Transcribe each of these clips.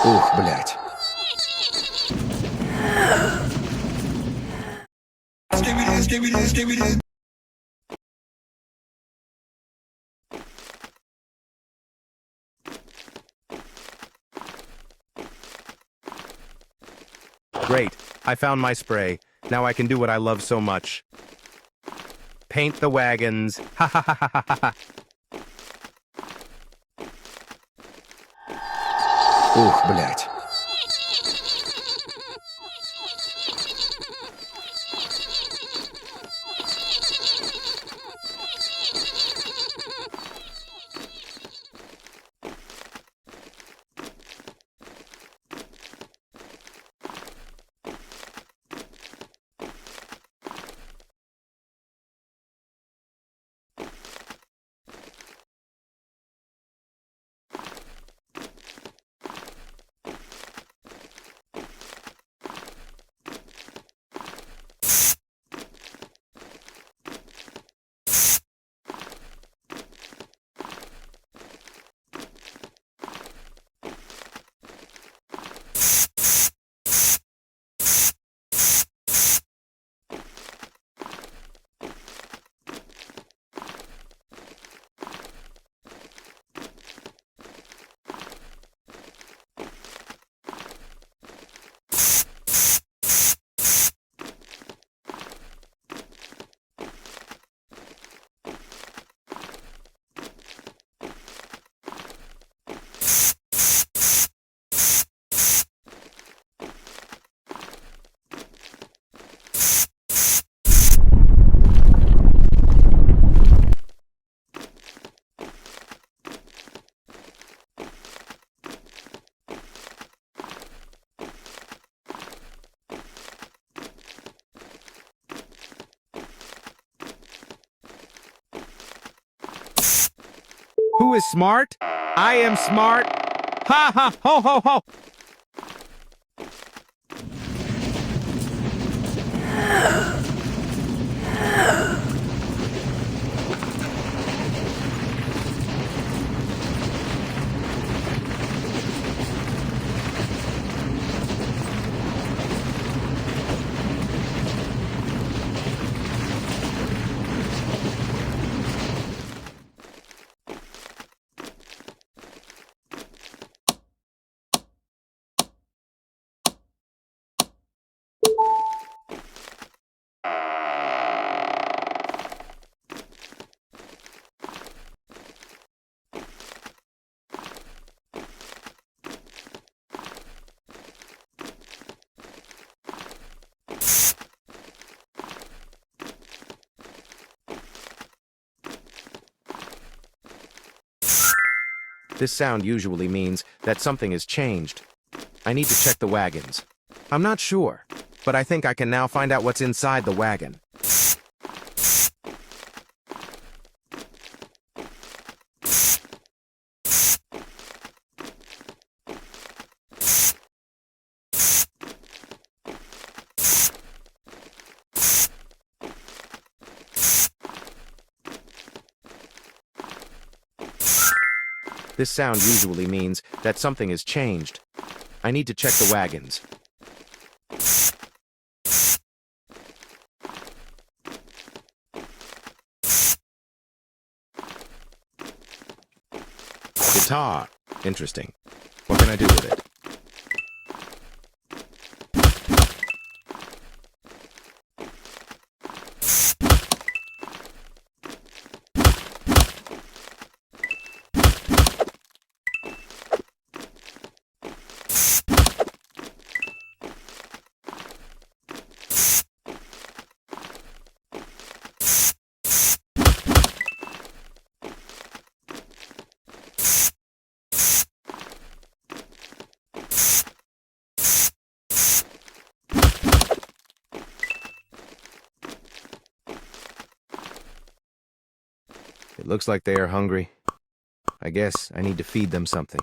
Ух, блядь. Great. I found my spray. Now I can do what I love so much. Paint the wagons. Ha ha ha ha ha ha. Ух, блядь. Who is smart? I am smart. Ha ha ho ho ho. This sound usually means that something has changed. I need to check the wagons. I'm not sure, but I think I can now find out what's inside the wagon. This sound usually means that something has changed. I need to check the wagons. Guitar. Interesting. What can I do with it? It looks like they are hungry. I guess I need to feed them something.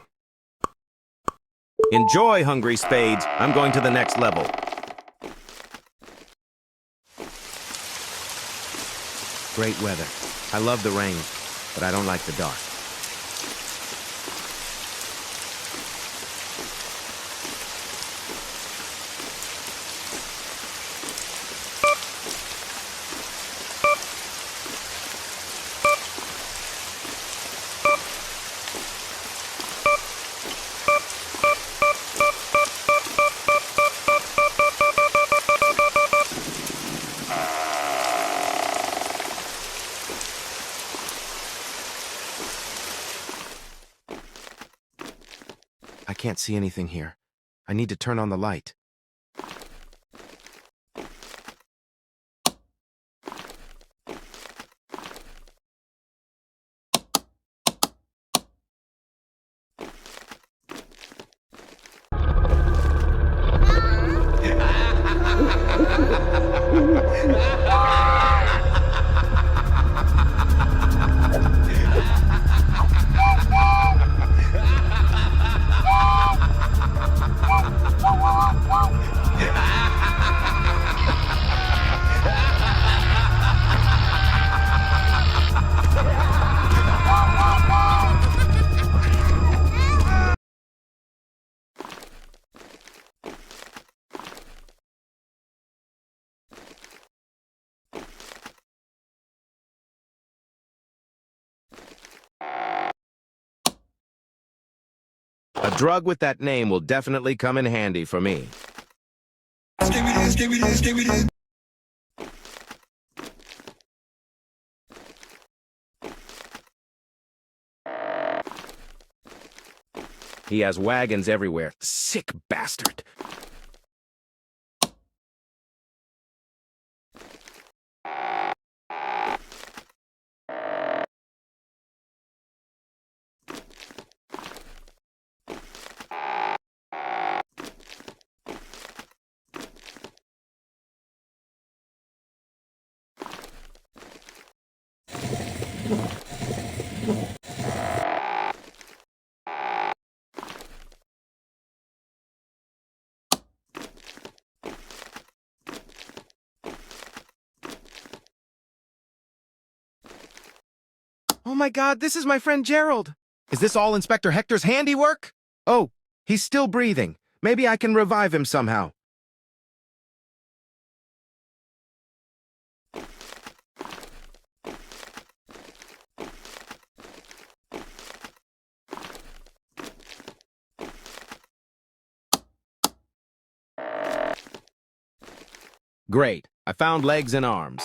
Enjoy, hungry spades! I'm going to the next level. Great weather. I love the rain, but I don't like the dark. I can't see anything here. I need to turn on the light. A drug with that name will definitely come in handy for me. He has wagons everywhere. Sick bastard. Oh my God, this is my friend Gerald. Is this all Inspector Hector's handiwork? Oh, he's still breathing. Maybe I can revive him somehow. Great, I found legs and arms.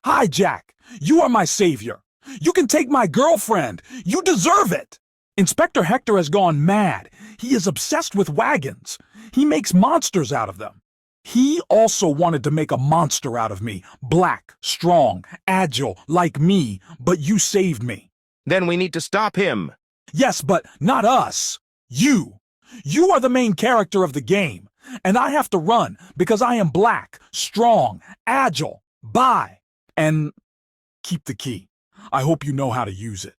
Hi, Jack. You are my savior. You can take my girlfriend. You deserve it. Inspector Hector has gone mad. He is obsessed with wagons. He makes monsters out of them. He also wanted to make a monster out of me. Black, strong, agile, like me, but you saved me. Then we need to stop him. Yes, but not us. You. You are the main character of the game. And I have to run because I am black, strong, agile. Bye. And keep the key. I hope you know how to use it.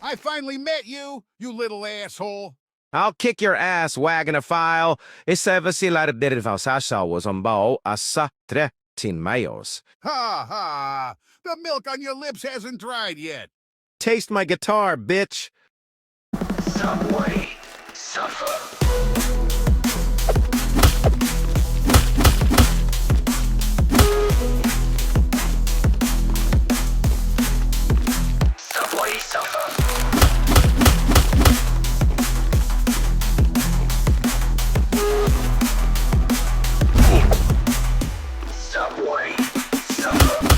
I finally met you, you little asshole. I'll kick your ass, waganophile. Issa vasilar derivasasha was on bow asa 13 mayos. Ha ha! The milk on your lips hasn't dried yet. Taste my guitar, bitch. Subway, suffer. Subway, suffer. Subway, suffer.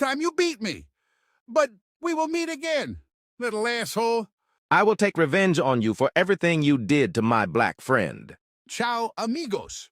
time you beat me. But we will meet again, little asshole. I will take revenge on you for everything you did to my black friend. Ciao, amigos.